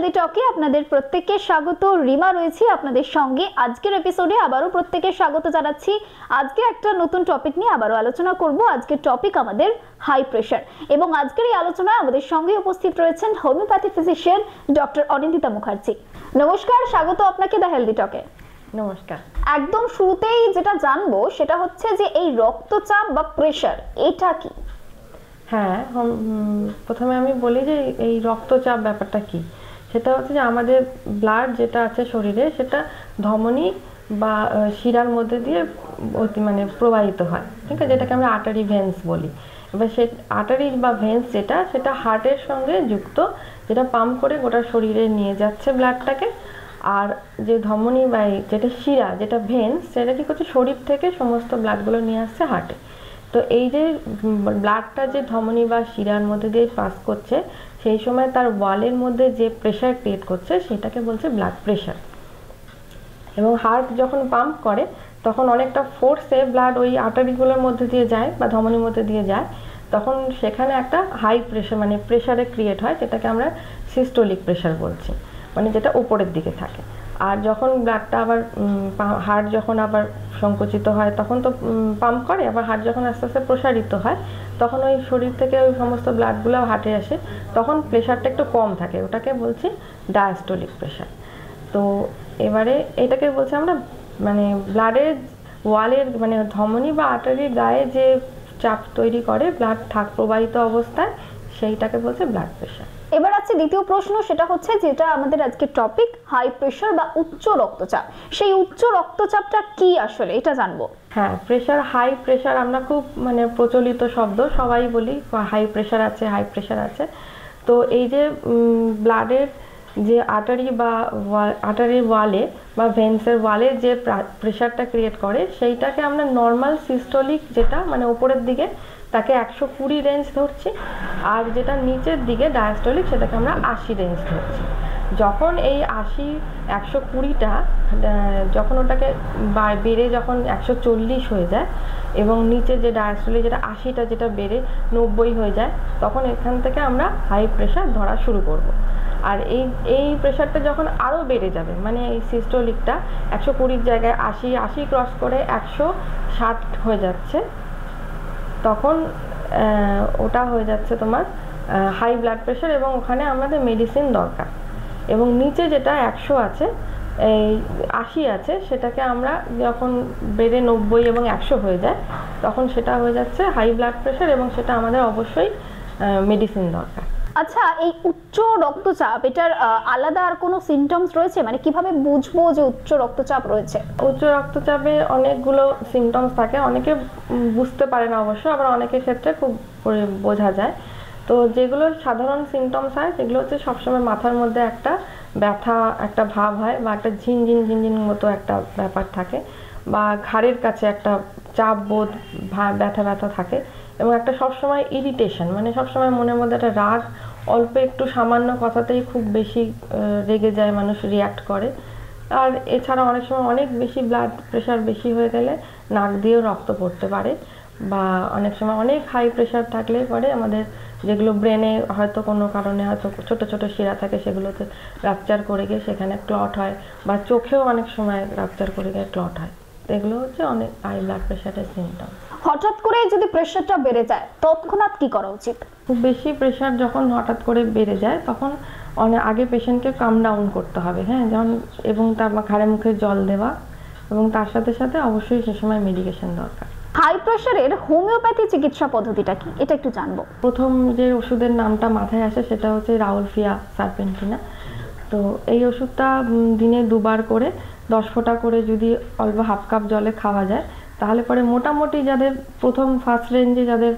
Healthy টকে আপনাদের প্রত্যেককে স্বাগত। রিমা রয়েছে আপনাদের সঙ্গে। আজকের এপিসোডে আবারও প্রত্যেককে স্বাগত জানাচ্ছি। আজকে একটা নতুন টপিক নিয়ে আবারও আলোচনা করব। আজকের টপিক আমাদের হাই প্রেশার, এবং আজকের এই আলোচনায় আমাদের সঙ্গে উপস্থিত রয়েছেন homeopathy physician doctor Anindita Mukherjee. নমস্কার, স্বাগত আপনাকে দ্য হেলদি টকে। নমস্কার। একদম শুরুতেই যেটা জানবো সেটা হচ্ছে যে এই রক্তচাপ বা প্রেশার এটা কি? হ্যাঁ, প্রথমে আমি বলি যে এই রক্তচাপ ব্যাপারটা কি। সেটা হচ্ছে যে আমাদের ব্লাড যেটা আছে শরীরে সেটা ধমনী বা শিরার মধ্যে দিয়ে মানে প্রবাহিত হয়, ঠিক আছে, যেটাকে আমরা আর্টারি ভেন্স বলি। এবার সেই আর্টারি বা ভেন্স সেটা হার্টের সঙ্গে যুক্ত, যেটা পাম্প করে গোটা শরীরে নিয়ে যাচ্ছে ব্লাডটাকে। আর যে ধমনী বা যেটা শিরা, যেটা ভেন্স, সেটা কি করছে, শরীর থেকে সমস্ত ব্লাডগুলো নিয়ে আসছে হার্টে। তো এই যে ব্লাডটা যে ধমনী বা শিরার মধ্যে দিয়ে পাস করছে, সেই সময় তার ওয়ালের মধ্যে যে প্রেশার ক্রিয়েট করছে সেটাকে বলছে ব্লাড প্রেশার। এবং হার্ট যখন পাম্প করে তখন অনেকটা ফোর্সে ব্লাড ওই আর্টারিগুলোর মধ্যে দিয়ে যায় বা ধমনীর মধ্যে দিয়ে যায়, তখন সেখানে একটা হাই প্রেশার মানে প্রেশারে ক্রিয়েট হয়, যেটাকে আমরা সিস্টোলিক প্রেশার বলছি, মানে যেটা উপরের দিকে থাকে। আর যখন ব্লাডটা আবার হার্ট যখন আবার সংকুচিত হয় তখন তো পাম্প করে, আবার হার্ট যখন আস্তে আস্তে প্রসারিত হয় তখন ওই শরীর থেকে ওই সমস্ত ব্লাডগুলো হার্টে আসে, তখন প্রেশারটা একটু কম থাকে, ওটাকে বলছি ডায়াস্টোলিক প্রেশার। তো এবারে এটাকে বলছি আমরা মানে ব্লাডের ওয়ালের মানে ধমনী বা আর্টারির গায়ে যে চাপ তৈরি করে ব্লাড প্রবাহিত অবস্থায়, সেইটাকে বলছে ব্লাড প্রেশার। এবার আছে দ্বিতীয় প্রশ্ন, সেটা হচ্ছে যেটা আমাদের আজকের টপিক, হাই প্রেশার বা উচ্চ রক্তচাপ। সেই উচ্চ রক্তচাপটা কি আসলে, এটা জানবো। হ্যাঁ, প্রেশার, হাই প্রেশার আমরা খুব মানে প্রচলিত শব্দ, সবাই বলি হাই প্রেশার আছে, হাই প্রেশার আছে। তো এই যে ব্লাডের যে আর্টারি বা আর্টারির ওয়ালে বা ভেন্সের ওয়ালে যে প্রেশারটা ক্রিয়েট করে সেইটাকে আমরা নর্মাল সিস্টোলিক, যেটা মানে উপরের দিকে, তাকে 120 রেঞ্জ ধরছি। আর যেটা নিচের দিকে ডায়াস্টোলিক, সেটাকে আমরা 80 রেঞ্জ ধরছি। যখন এই 120টা যখন ওটাকে বেড়ে যখন 140 হয়ে যায় এবং নিচে যে ডায়াস্টোলিক যেটা 80টা যেটা বেড়ে 90 হয়ে যায়, তখন এখান থেকে আমরা হাই প্রেশার ধরা শুরু করব। আর এই প্রেশারটা যখন আরও বেড়ে যাবে, মানে এই সিস্টোলিকটা 120 জায়গায় 80 ক্রস করে 160 হয়ে যাচ্ছে, তখন ওটা হয়ে যাচ্ছে তোমার হাই ব্লাড প্রেশার, এবং ওখানে আমাদের মেডিসিন দরকার। এবং নিচে যেটা 100 আছে, এই 80 আছে, সেটাকে আমরা যখন বেড়ে 90 এবং 100 হয়ে যায় তখন সেটা হয়ে যাচ্ছে হাই ব্লাড প্রেশার, এবং সেটা আমাদের অবশ্যই মেডিসিন দরকার। আচ্ছা, এই উচ্চ রক্তচাপ এটার আলাদা আর কোনো সিমটমস রয়েছে? মানে কিভাবে বুঝবো যে উচ্চ রক্তচাপ রয়েছে? উচ্চ রক্তচাপে অনেকগুলো সিমটমস থাকে, অনেকে বুঝতে পারে না অবশ্য, আবার অনেকের ক্ষেত্রে খুব বোঝা যায়। তো যেগুলো সাধারণ সিমটমস হয় সেগুলো হচ্ছে সবসময় মাথার মধ্যে একটা ব্যথা, একটা ভাব হয়, বা একটা ঝিনঝিন ঝিনঝিন মতো একটা ব্যাপার থাকে, বা ঘাড়ের কাছে একটা চাপ বোধ, ব্যথা ব্যথা থাকে, এবং একটা সবসময় ইরিটেশন, মানে সবসময় মনের মধ্যে একটা রাগ, অল্প একটু সামান্য কথাতেই খুব বেশি রেগে যায় মানুষ, রিয়াক্ট করে। আর এছাড়া অনেক সময় অনেক বেশি ব্লাড প্রেশার বেশি হয়ে গেলে নাক দিয়েও রক্ত পড়তে পারে, বা অনেক সময় অনেক হাই প্রেশার থাকলে পরে আমাদের যেগুলো ব্রেনে হয়তো কোনো কারণে হয়তো ছোট ছোট শিরা থাকে, সেগুলোতে রাপচার করে গিয়ে সেখানে ক্লট হয়, বা চোখেও অনেক সময় রাপচার করে গিয়ে ক্লট হয়। এগুলো হচ্ছে অনেক হাই ব্লাড প্রেশারের সিমটম। হঠাৎ করে যদি প্রেশারটা বেড়ে যায় তৎক্ষণাৎ কি করা উচিত? খুব বেশি প্রেশার যখন হঠাৎ করে বেড়ে যায় তখন আগে পেশেন্টকে কাম ডাউন করতে হবে, হ্যাঁ, যেমন, এবং তার ঘাড়ে মুখে জল দেওয়া, এবং তার সাথে সাথে অবশ্যই সে সময় মেডিকেশন দরকার। হাই প্রেশারের হোমিওপ্যাথি চিকিৎসা পদ্ধতিটা কি, এটা একটু জানবো। প্রথম যে ওষুধের নামটা মাথায় আসে সেটা হচ্ছে রাউলফিয়া সারপেন্টিনা। তো এই ওষুধটা দিনে 2 বার করে 10 ফোঁটা করে যদি অল্প হাফ কাপ জলে খাওয়া যায়, তাহলে পরে মোটামুটি যাদের প্রথম ফার্স্ট রেঞ্জে যাদের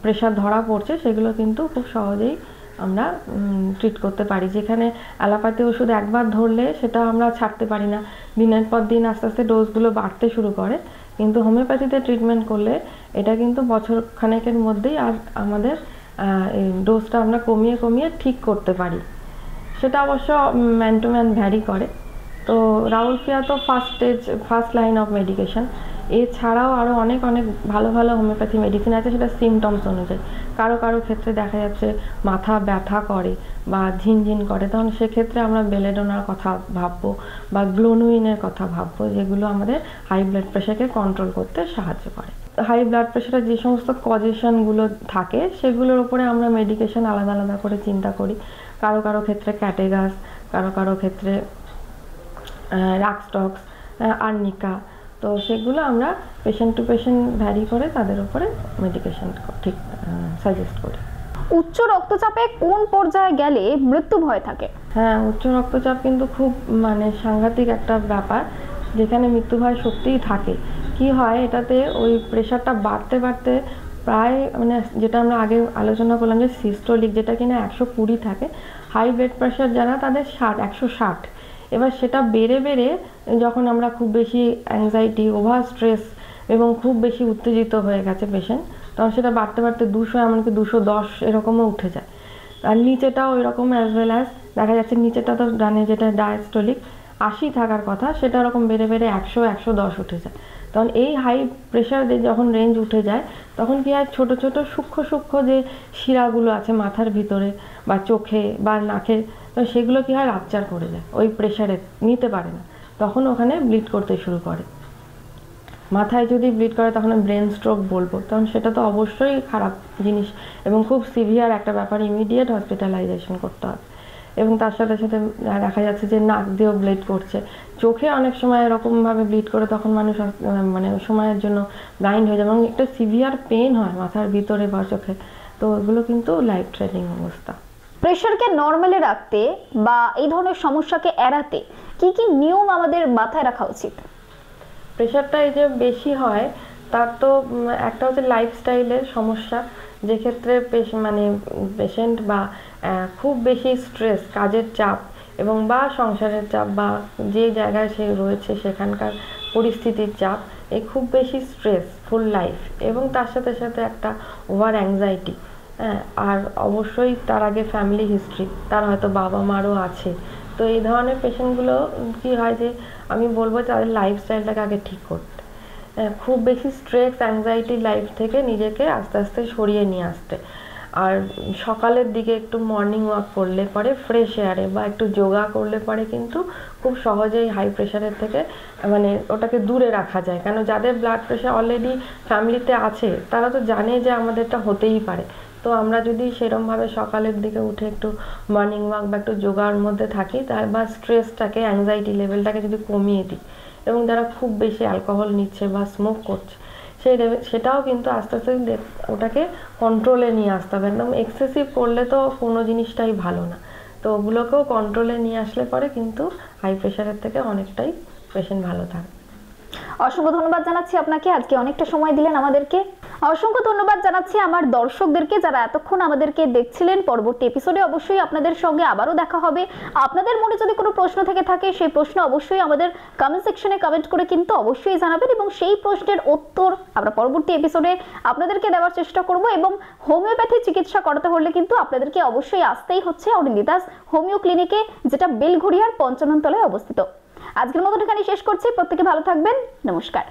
প্রেশার ধরা পড়ছে সেগুলো কিন্তু খুব সহজেই আমরা ট্রিট করতে পারি। যেখানে অ্যালোপ্যাথি ওষুধ একবার ধরলে সেটা আমরা ছাড়তে পারি না, দিনের পর দিন আস্তে আস্তে ডোজগুলো বাড়তে শুরু করে, কিন্তু হোমিওপ্যাথিতে ট্রিটমেন্ট করলে এটা কিন্তু বছর খানেকের মধ্যেই আর আমাদের এই ডোজটা আমরা কমিয়ে কমিয়ে ঠিক করতে পারি। সেটা অবশ্য ম্যান টু ম্যান ভ্যারি করে। তো রাউলফিয়া তো ফার্স্ট লাইন অফ মেডিকেশন, এছাড়াও আরও অনেক অনেক ভালো ভালো হোমিওপ্যাথি মেডিসিন আছে, সেটা সিমটমস অনুযায়ী। কারো কারো ক্ষেত্রে দেখা যাচ্ছে মাথা ব্যথা করে বা ঝিনঝিন করে, তখন সেক্ষেত্রে আমরা বেলেডোনার কথা ভাববো বা গ্লোনুইনের কথা ভাববো, যেগুলো আমাদের হাই ব্লাড প্রেশারকে কন্ট্রোল করতে সাহায্য করে। হাই ব্লাড প্রেশারের যে সমস্ত কজেশনগুলো থাকে সেগুলোর উপরে আমরা মেডিকেশন আলাদা আলাদা করে চিন্তা করি। কারো কারো ক্ষেত্রে ক্যাটেগাস, কারো কারো ক্ষেত্রে রাক্সটক্স, আর্নিকা, তো সেগুলো আমরা পেশেন্ট টু পেশেন্ট ভ্যারি করে তাদের উপরে মেডিকেশন ঠিক সাজেস্ট করি। উচ্চ রক্তচাপে কোন পর্যায়ে গেলে মৃত্যু ভয় থাকে? হ্যাঁ, উচ্চ রক্তচাপ কিন্তু খুব সাংঘাতিক একটা ব্যাপার, যেখানে মৃত্যু ভয় সত্যিই থাকে। কি হয়, এটাতে ওই প্রেশারটা বাড়তে বাড়তে প্রায় যেটা আমরা আগে আলোচনা করলাম যে সিস্টোলিক, যেটা কিনা 120 থাকে, হাই ব্লাড প্রেশার যারা তাদের 160। এবার সেটা বেড়ে বেড়ে যখন আমরা খুব বেশি অ্যাংজাইটি, ওভার স্ট্রেস এবং খুব বেশি উত্তেজিত হয়ে গেছে পেশেন্ট, তখন সেটা বাড়তে বাড়তে 200, এমনকি 210 এরকমও উঠে যায়। আর নিচেটাও এরকম অ্যাজ ওয়েল অ্যাজ দেখা যাচ্ছে, নিচেটা তো জানে যেটা ডায়াস্টোলিক 80 থাকার কথা, সেটা ওরকম বেড়ে বেড়ে 100, 110 উঠে যায়। তখন এই হাই প্রেশার যখন রেঞ্জ উঠে যায়, তখন কি হয়, ছোট ছোট সূক্ষ্ম সূক্ষ্ম যে শিরাগুলো আছে মাথার ভিতরে বা চোখে বা নাকে, তো সেগুলো কি হয়, রাপচার করে যায়, ওই প্রেশারে নিতে পারে না, তখন ওখানে ব্লিড করতে শুরু করে। মাথায় যদি ব্লিড করে তখন ব্রেন স্ট্রোক বলবো, তখন সেটা তো অবশ্যই খারাপ জিনিস এবং খুব সিভিয়ার একটা ব্যাপার, ইমিডিয়েট হসপিটালাইজেশন করতে হবে। এবং তার সাথে সাথে দেখা যাচ্ছে যে নাক দিয়েও ব্লিড করছে, চোখে অনেক সময় এরকমভাবে ব্লিড করে, তখন মানুষ সময়ের জন্য ব্লাইন্ড হয়ে যায় এবং একটা সিভিয়ার পেন হয় মাথার ভিতরে বা চোখে, তো ওগুলো কিন্তু লাইফ থ্রেটানিং অবস্থা। প্রেশারকে নর্মালে রাখতে বা এই ধরনের সমস্যাকে এড়াতে কি কি নিয়ম আমাদের মাথায় রাখা উচিত? প্রেশারটা এই যে বেশি হয়, তার তো একটা হচ্ছে লাইফস্টাইলের সমস্যা, যেক্ষেত্রে পেশেন্ট বা খুব বেশি স্ট্রেস, কাজের চাপ এবং বা সংসারের চাপ বা যে জায়গায় সে রয়েছে সেখানকার পরিস্থিতির চাপ, এই খুব বেশি স্ট্রেস ফুল লাইফ এবং তার সাথে সাথে একটা ওভার অ্যাংজাইটি, আর অবশ্যই তার আগে ফ্যামিলি হিস্ট্রি, তার হয়তো বাবা মারও আছে। তো এই ধরনের পেশেন্টগুলো কি হয় যে আমি বলবো তাদের লাইফস্টাইলটাকে আগে ঠিক করতে, খুব বেশি স্ট্রেস অ্যাংজাইটি লাইফ থেকে নিজেকে আস্তে আস্তে সরিয়ে নিয়ে আসতে, আর সকালের দিকে একটু মর্নিং ওয়াক করলে পরে ফ্রেশ এয়ারে বা একটু যোগা করলে পরে কিন্তু খুব সহজেই হাই প্রেশারের থেকে ওটাকে দূরে রাখা যায়। কেন, যাদের ব্লাড প্রেশার অলরেডি ফ্যামিলিতে আছে তারা তো জানে যে আমাদেরটা হতেই পারে, তো আমরা যদি সেরমভাবে সকালের দিকে উঠে একটু মর্নিং ওয়াক বা একটু যোগার মধ্যে থাকি, বা স্ট্রেসটাকে, অ্যাংজাইটি লেভেলটাকে যদি কমিয়ে দিই, এবং যারা খুব বেশি অ্যালকোহল নিচ্ছে বা স্মোক করছে সেটাও কিন্তু আস্তে আস্তে ওটাকে কন্ট্রোলে নিয়ে আসতে হবে। একদম এক্সেসিভ করলে তো কোনো জিনিসটাই ভালো না, তো ওগুলোকেও কন্ট্রোলে নিয়ে আসলে পরে কিন্তু হাই প্রেশারের থেকে অনেকটাই পেশেন্ট ভালো থাকে। অসংখ্য ধন্যবাদ জানাচ্ছি আপনাকে, আজকে অনেকটা সময় দিলেন আমাদেরকে। অসংখ্য ধন্যবাদ জানাচ্ছি আমার দর্শকদেরকে যারা এতক্ষণ আমাদেরকে দেখছিলেন। পরবর্তী এপিসোডে অবশ্যই আপনাদের সঙ্গে আবারও দেখা হবে। আপনাদের মনে যদি কোনো প্রশ্ন থেকে থাকে সেই প্রশ্ন অবশ্যই আমাদের কমেন্ট সেকশনে কমেন্ট করে কিন্তু অবশ্যই জানাবেন, এবং সেই প্রশ্নের উত্তর আমরা পরবর্তী এপিসোডে আপনাদেরকে দেওয়ার চেষ্টা করব। এবং হোমিওপ্যাথি চিকিৎসা করাতে হলে কিন্তু আপনাদেরকে অবশ্যই আসতেই হচ্ছে অনিন্দিতাস হোমিও ক্লিনিকে, যেটা বেলঘড়িয়ার 55 তলায় অবস্থিত। আজকের মতো এখানে শেষ করছি। প্রত্যেকে ভালো থাকবেন। নমস্কার।